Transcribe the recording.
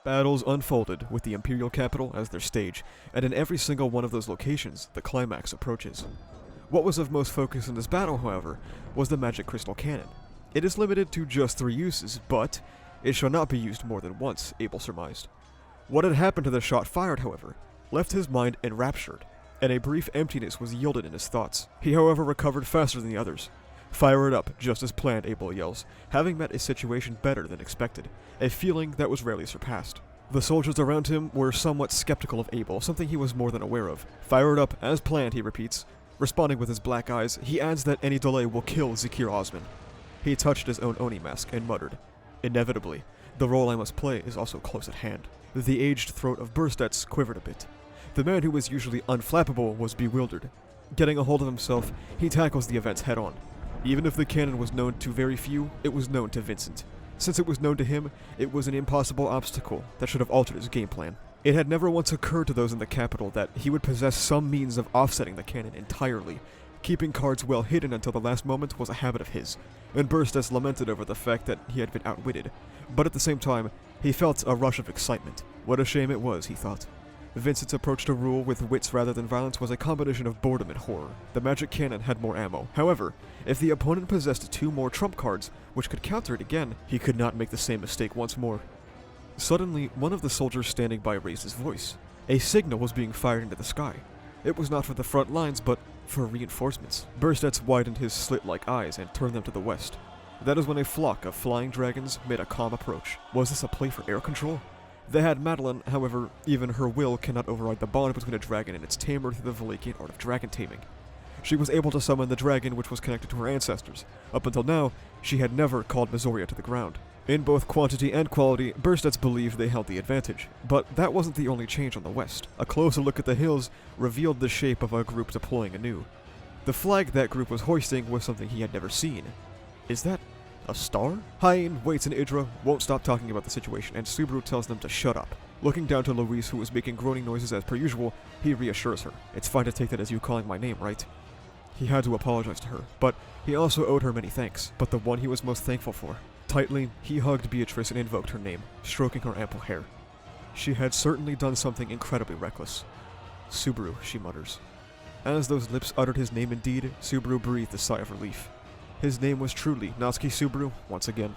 Battles unfolded with the Imperial capital as their stage, and in every single one of those locations, the climax approaches. What was of most focus in this battle, however, was the magic crystal cannon. It is limited to just 3 uses, but it shall not be used more than once, Abel surmised. What had happened to the shot fired, however, left his mind enraptured, and a brief emptiness was yielded in his thoughts. He, however, recovered faster than the others. "Fire it up, just as planned," Abel yells, having met a situation better than expected, a feeling that was rarely surpassed. The soldiers around him were somewhat skeptical of Abel, something he was more than aware of. "Fire it up, as planned," he repeats. Responding with his black eyes, he adds that any delay will kill Zakir Osman. He touched his own Oni mask and muttered, "Inevitably, the role I must play is also close at hand." The aged throat of Burstets quivered a bit. The man who was usually unflappable was bewildered. Getting a hold of himself, he tackles the events head-on. Even if the cannon was known to very few, it was known to Vincent. Since it was known to him, it was an impossible obstacle that should have altered his game plan. It had never once occurred to those in the capital that he would possess some means of offsetting the cannon entirely. Keeping cards well hidden until the last moment was a habit of his, and Burstets lamented over the fact that he had been outwitted. But at the same time, he felt a rush of excitement. What a shame it was, he thought. Vincent's approach to rule with wits rather than violence was a combination of boredom and horror. The magic cannon had more ammo. However, if the opponent possessed 2 more trump cards, which could counter it again, he could not make the same mistake once more. Suddenly, one of the soldiers standing by raised his voice. A signal was being fired into the sky. It was not for the front lines, but for reinforcements. Burstets widened his slit-like eyes and turned them to the west. That is when a flock of flying dragons made a calm approach. Was this a play for air control? They had Madeline, however, even her will cannot override the bond between a dragon and its tamer through the Valakian art of dragon taming. She was able to summon the dragon which was connected to her ancestors. Up until now, she had never called Mazoria to the ground. In both quantity and quality, Burstets believed they held the advantage. But that wasn't the only change on the west. A closer look at the hills revealed the shape of a group deploying anew. The flag that group was hoisting was something he had never seen. Is that a star? Hain, Waits, and Idra won't stop talking about the situation, and Subaru tells them to shut up. Looking down to Louise, who was making groaning noises as per usual, he reassures her. "It's fine to take that as you calling my name, right?" He had to apologize to her, but he also owed her many thanks, but the one he was most thankful for. Tightly, he hugged Beatrice and invoked her name, stroking her ample hair. She had certainly done something incredibly reckless. "Subaru," she mutters. As those lips uttered his name indeed, Subaru breathed a sigh of relief. His name was truly Natsuki Subaru once again.